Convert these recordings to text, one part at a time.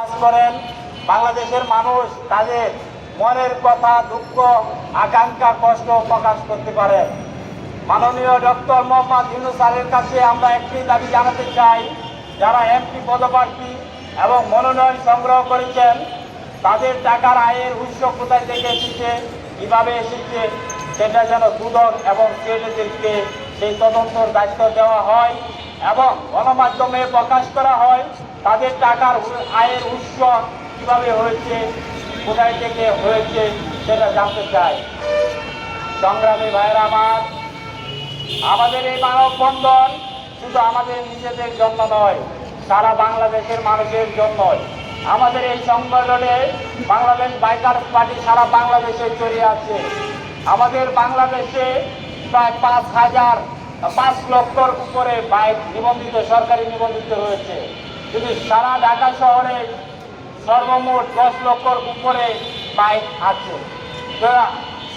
কাজ করেন, বাংলাদেশের মানুষ তাদের মনের কথা, দুঃখ, আকাঙ্ক্ষা, কষ্ট প্রকাশ করতে পারেন। মাননীয় ডক্টর মোহাম্মদ ইউনূস স্যারের কাছে আমরা একটি দাবি জানাতে চাই, যারা এমপি পদপ্রার্থী এবং মনোনয়ন সংগ্রহ করেছেন তাদের টাকার আয়ের উৎস কোথায় থেকে এসেছে, কীভাবে এসেছে, সেটা যেন দুদক এবং সিআইডিদেরকে সেই তদন্তর দায়িত্ব দেওয়া হয় এবং গণমাধ্যমে প্রকাশ করা হয় তাদের টাকার আয়ের উৎস কীভাবে হয়েছে, কোথায় থেকে হয়েছে সেটা জানতে চাই। সংগ্রামী ভাইয়েরা আমার, আমাদের এই মানববন্ধন শুধু আমাদের নিজেদের জন্য নয়, সারা বাংলাদেশের মানুষের জন্যই। আমাদের এই সংগঠনে বাংলাদেশ বাইকার্স পার্টি সারা বাংলাদেশে ছড়িয়ে আছে। আমাদের বাংলাদেশে প্রায় 5 লক্ষর উপরে বাইক নিবন্ধিত, সরকারি নিবন্ধিত রয়েছে। কিন্তু সারা ঢাকা শহরে সর্বমোট 10 লক্ষর উপরে বাইক আছে।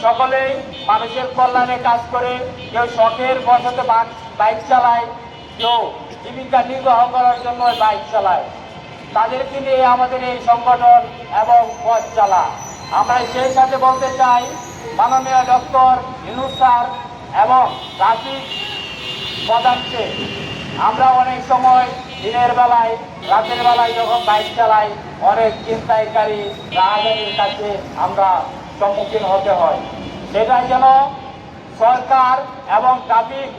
সকলেই মানুষের কল্যাণে কাজ করে, কেউ শখের বশতে বাইক চালায়, কেউ জীবিকা নির্বাহ করার জন্য বাইক চালায়। তাদেরকে নিয়ে আমাদের এই সংগঠন এবং পথ চালা। আমরা সেই সাথে বলতে চাই, মাননীয় ডক্টর ইউনূস স্যার এবং ট্রাফিক প্রধানকে আমরা অনেক সময় দিনের বেলায়, রাতের বেলায় যখন বাইক চালাই অনেক ছিনতাইকারী রাহাজানির কাছে আমরা সম্মুখীন হতে হয়। সেটা যেন সরকার এবং ট্রাফিক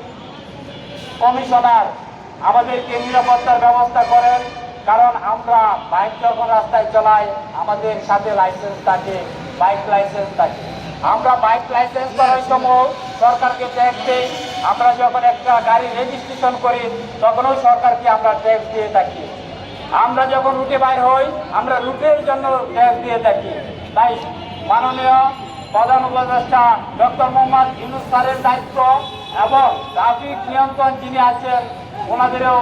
কমিশনার আমাদেরকে নিরাপত্তার ব্যবস্থা করেন, কারণ আমরা বাইক যখন রাস্তায় চালাই আমাদের সাথে লাইসেন্স থাকে, বাইক লাইসেন্স থাকে। আমরা বাইক লাইসেন্স করার সময় সরকারকে ট্যাক্স দিই, আমরা যখন একটা গাড়ি রেজিস্ট্রেশন করি তখনও সরকারকে আমরা ট্যাক্স দিয়ে থাকি। আমরা যখন রুটে বাইর হই আমরা রুটের জন্য ট্যাক্স দিয়ে থাকি। তাই মাননীয় প্রধান উপদেষ্টা ডক্টর মোহাম্মদ ইউনূস স্যারের দায়িত্ব এবং ট্রাফিক নিয়ন্ত্রণ যিনি আছেন ওনাদেরও